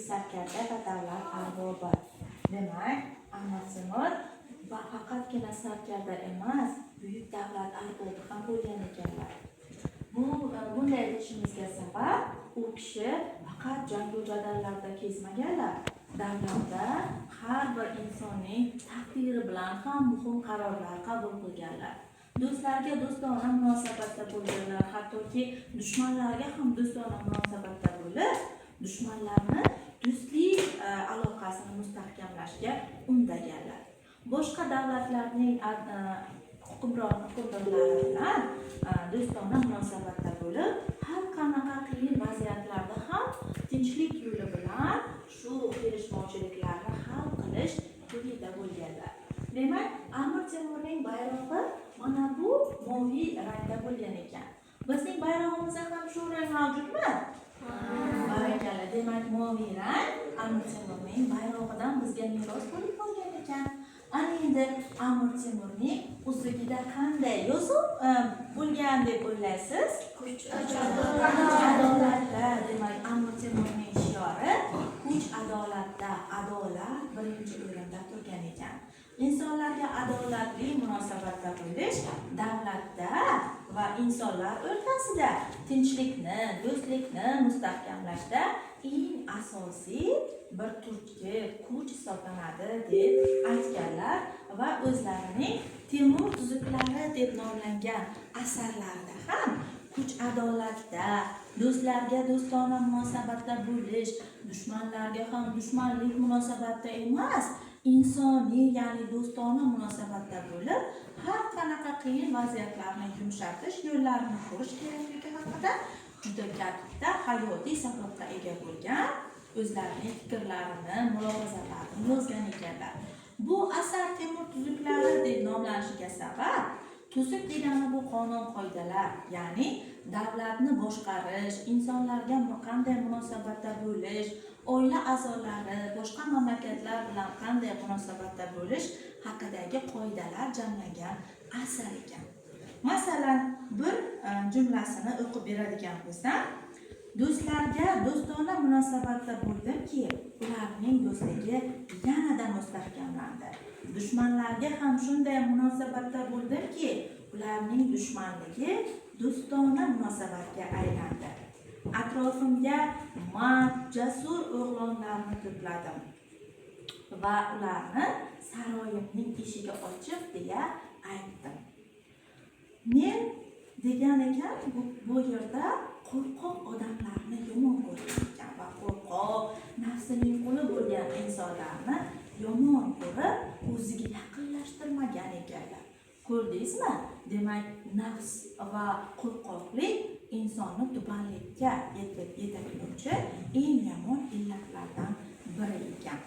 sarkarda va davlat arbobi. Demak, Ahmad Temur faqatgina sarkarda emas, buyuk davlat arbobi ham bo'lgan ekanlar. Bunday deyishimizga sabab, u kishi faqat jangu jadallarda kezmaganlar. Davlatda har bir insonning taqdiri bilan ham muhim qarorlar qabul qilganlar. Do'stlarga do'stona munosabatda bo'lganlar, hattoki dushmanlarga ham do'stona munosabatda bo'lib, dushmanlarni do'stlik aloqasini mustahkamlashga undaganlar. Boshqa davlatlarning hukmronlari bilan do'stona munosabatda bo'lib, har qanaqa qiyin vaziyatlarda ham tinchlik yo'li bilan shu kelishmovchiliklarni hal qilish yo'lida bo'lganlar. Demak, Amir Temurning bayrog'i mana bu moviy rangda bo'lgan ekan. Bizning bayrog'imizda ham shu rang mavjudmi? Barakalla. Demak, moviy rang Amir Temurning bayrog'idan bizga meros bo'lib qolgan ekan. Ana endi Amir Temurning uzugida qanday yozuv bo'lgan deb o'ylaysiz? Kuch adolatda. Demak, Amir Temurning shiori kuch adolatda, adolat birinchi o'rinda turgan ekan. İnsonlarga adolatli munosabatda bo'lish davlatda va insonlar o'rtasida tinchlikni, do'stlikni mustahkamlashda eng asosiy bir turtki, kuch hisoblanadi deb aytganlar va o'zlarining Temur tuzuklari deb nomlangan asarlarida ham kuch adolatda, do'stlarga do'stona munosabatda bo'lish, dushmanlarga ham dushmanlik munosabatda emas, insoniy, ya'ni do'stona munosabatda bo'lib, har qanaqa qiyin vaziyatlarni yumshatish yo'llarini ko'rish kerakligi haqida juda katta hayotiy sababga ega bo'lgan o'zlarining fikrlarini, mulohazalarini yozgan ekanlar. Bu asar Temur tuzuklari deb nomlanishiga sabab, tuzuk degani bu qonun-qoidalar, ya'ni davlatni boshqarish, insonlarga qanday munosabatda bo'lish, oila a'zolari, boshqa mamlakatlar bilan qanday munosabatda bo'lish haqidagi qoidalar jamlangan asar ekan. Masalan, bir jumlasini o'qib beradigan bo'lsam, do'stlarga do'stona munosabatda bo'ldimki, ularning do'stligi yanada mustahkamlandi. Dushmanlarga ham shunday munosabatda bo'ldimki, ularning dushmanligi do'stona munosabatga aylandi. Atrofimga jasur o'g'lonlarni to'pladim va ularni saroyimning eshigi ochiq deya aytdim. Men degan ekan, bu yerda qo'rqoq odamlarni yomon ko'rgan ekan va qo'rqoq, nafsining quli bo'lgan insonlarni yomon ko'rib, o'ziga yaqinlashtirmagan ekanlar. Ko'rdingizmi? Demak, nafs va qo'rqoqlik insonni tubanlikka yetaklovchi eng yomon illatlardan biri ekan.